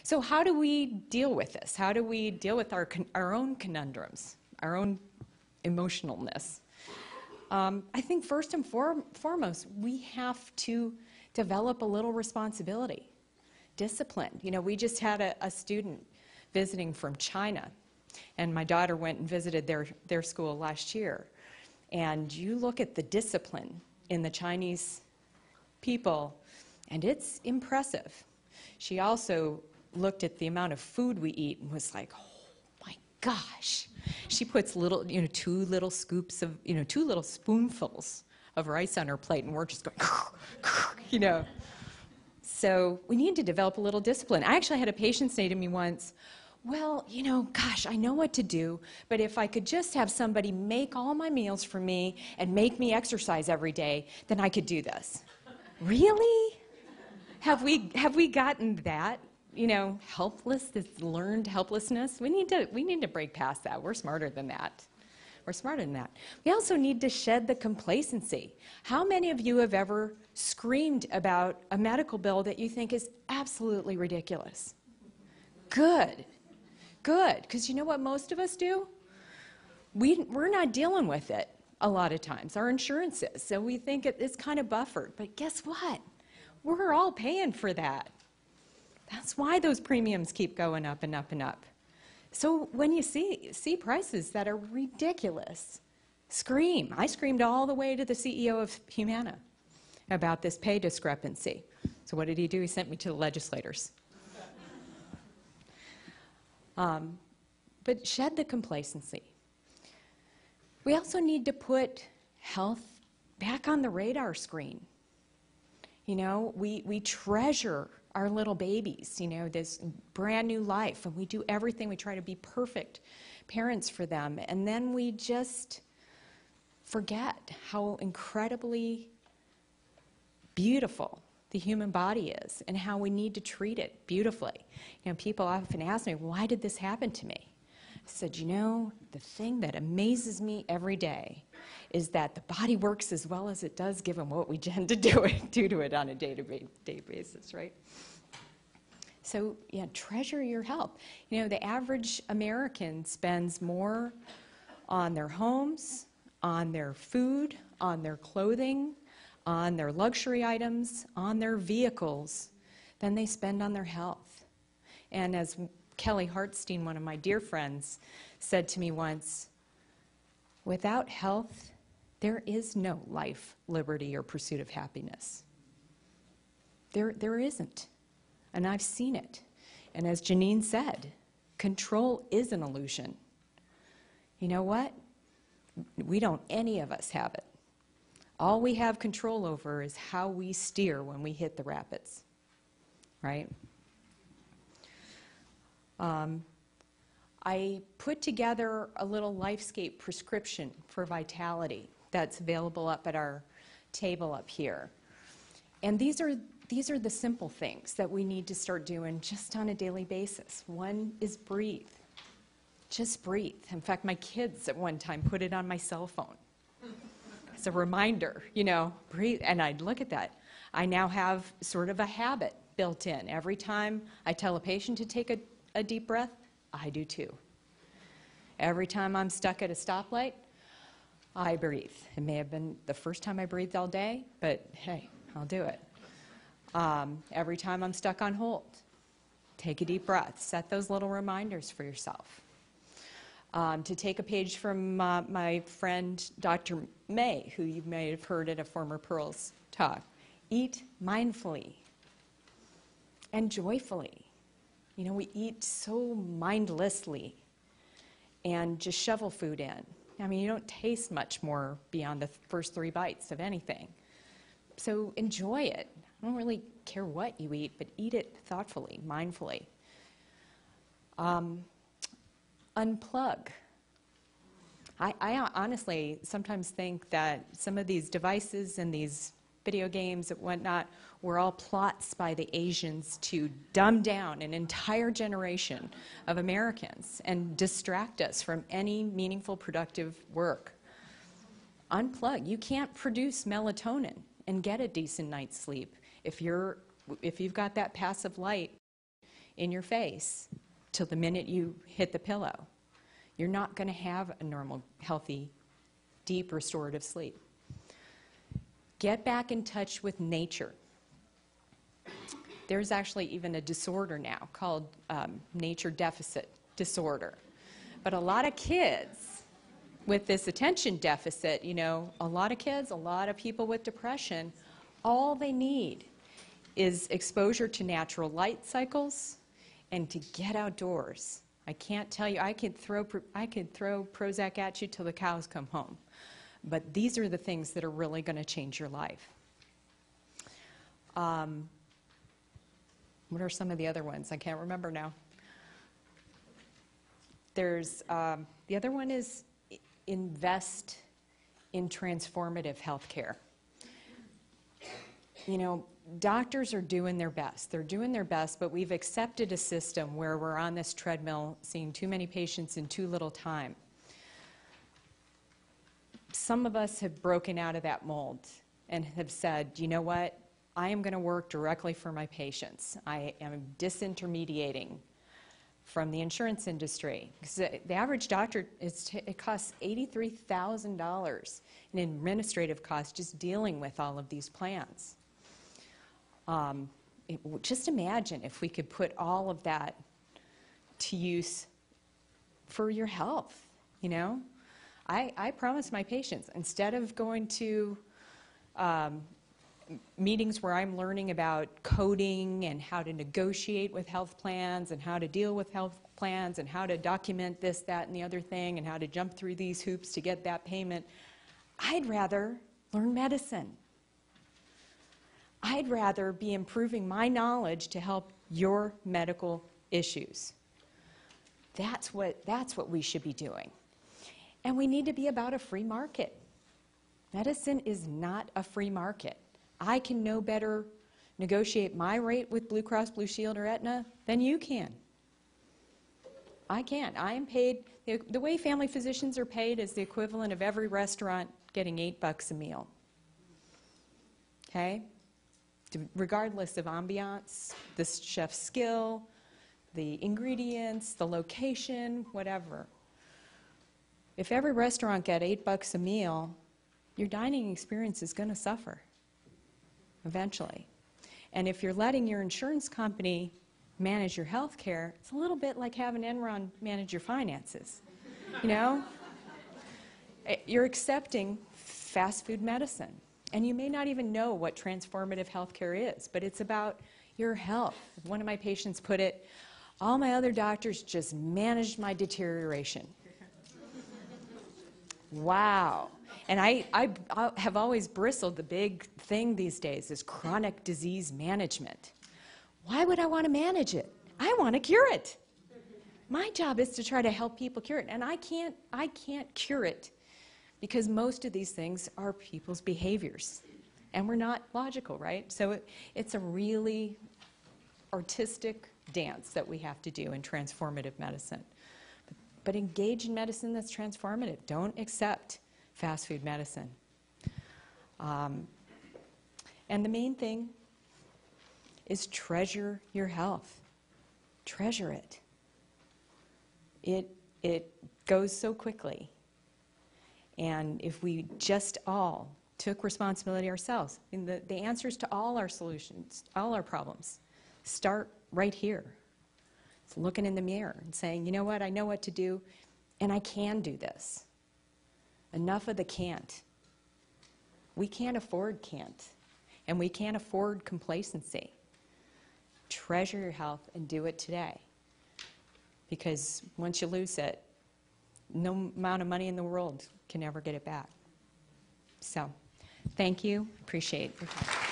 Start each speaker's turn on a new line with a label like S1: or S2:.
S1: So how do we deal with this? How do we deal with our own conundrums, our own emotionalness? I think first and foremost, we have to develop a little responsibility, discipline. You know, we just had a student visiting from China, and my daughter went and visited their school last year. And you look at the discipline in the Chinese people, and it's impressive. She also looked at the amount of food we eat and was like, oh my gosh. She puts little, two little scoops of, two little spoonfuls of rice on her plate, and we're just going, So we need to develop a little discipline. I actually had a patient say to me once, well, gosh, I know what to do, but if I could just have somebody make all my meals for me and make me exercise every day, then I could do this. Really? Have we gotten that? Helpless, this learned helplessness? We need to break past that. We're smarter than that. We're smarter than that. We also need to shed the complacency. How many of you have ever screamed about a medical bill that you think is absolutely ridiculous? Good. Good, because you know what most of us do? We're not dealing with it a lot of times. Our insurance is, so we think it's kind of buffered. But guess what? We're all paying for that. That's why those premiums keep going up and up and up. So when you see prices that are ridiculous, scream. I screamed all the way to the CEO of Humana about this pay discrepancy. So what did he do? He sent me to the legislators. But shed the complacency. We also need to put health back on the radar screen. We treasure our little babies, this brand new life, and we do everything. We try to be perfect parents for them, and then we just forget how incredibly beautiful the human body is and how we need to treat it beautifully. People often ask me, why did this happen to me? I said, the thing that amazes me every day is that the body works as well as it does given what we tend to do to it on a day-to-day basis, right? So, treasure your health. The average American spends more on their homes, on their food, on their clothing, on their luxury items, on their vehicles, than they spend on their health. And as Kelly Hartstein, one of my dear friends, said to me once, without health, there is no life, liberty, or pursuit of happiness. There isn't. And I've seen it. And as Janine said, control is an illusion. You know what? Any of us have it. All we have control over is how we steer when we hit the rapids, right? I put together a little LifeScape prescription for vitality that's available up at our table up here. And these are the simple things that we need to start doing just on a daily basis. One is breathe. Just breathe. In fact, my kids at one time put it on my cell phone. It's a reminder, breathe. And I'd look at that. I now have sort of a habit built in. Every time I tell a patient to take a deep breath, I do too. Every time I'm stuck at a stoplight, I breathe. It may have been the first time I breathed all day, but hey, I'll do it. Every time I'm stuck on hold, take a deep breath. Set those little reminders for yourself. To take a page from my friend Dr. May, who you may have heard at a former Pearls talk. Eat mindfully and joyfully. We eat so mindlessly and just shovel food in. You don't taste much more beyond the first 3 bites of anything. So enjoy it. I don't really care what you eat, but eat it thoughtfully, mindfully. Unplug. I honestly sometimes think that some of these devices and these video games and whatnot were all plots by the Asians to dumb down an entire generation of Americans and distract us from any meaningful, productive work. Unplug. You can't produce melatonin and get a decent night's sleep if you've got that passive light in your face till the minute you hit the pillow. You're not going to have a normal, healthy, deep restorative sleep. Get back in touch with nature. There's actually even a disorder now called nature deficit disorder. But a lot of kids with this attention deficit, you know, a lot of kids, a lot of people with depression, all they need is exposure to natural light cycles and to get outdoors. I can't tell you, I could throw Prozac at you till the cows come home. But these are the things that are really going to change your life. What are some of the other ones? I can't remember now. There's, the other one is invest in transformative health care. You know, doctors are doing their best. They're doing their best, but we've accepted a system where we're on this treadmill seeing too many patients in too little time. Some of us have broken out of that mold and have said, you know what, I am going to work directly for my patients. I am disintermediating from the insurance industry. Because the average doctor, it costs $83,000 in administrative costs just dealing with all of these plans. Just imagine if we could put all of that to use for your health, you know? I promise my patients, instead of going to meetings where I'm learning about coding and how to negotiate with health plans and how to deal with health plans and how to document this, that, and the other thing and how to jump through these hoops to get that payment, I'd rather learn medicine. I'd rather be improving my knowledge to help your medical issues. That's what we should be doing. And we need to be about a free market. Medicine is not a free market. I can no better negotiate my rate with Blue Cross Blue Shield or Aetna than you can. I can't. I am paid, the way family physicians are paid is the equivalent of every restaurant getting $8 a meal. Okay? Regardless of ambiance, the chef's skill, the ingredients, the location, whatever. If every restaurant got $8 a meal, your dining experience is going to suffer eventually. And if you're letting your insurance company manage your health care, it's a little bit like having Enron manage your finances. You know? You're accepting fast food medicine. And you may not even know what transformative health care is, but it's about your health. One of my patients put it, all my other doctors just managed my deterioration. Wow. And I have always bristled. The big thing these days is chronic disease management. Why would I want to manage it? I want to cure it. My job is to try to help people cure it. And I can't cure it because most of these things are people's behaviors. And we're not logical, right? So it's a really artistic dance that we have to do in transformative medicine. But engage in medicine that's transformative. Don't accept fast food medicine. And the main thing is treasure your health. Treasure it. It goes so quickly. And if we just all took responsibility ourselves, and the answers to all our solutions, all our problems, start right here. It's looking in the mirror and saying, you know what, I know what to do, and I can do this. Enough of the can't. We can't afford can't, and we can't afford complacency. Treasure your health and do it today. Because once you lose it, no amount of money in the world can ever get it back. So, thank you. Appreciate your time.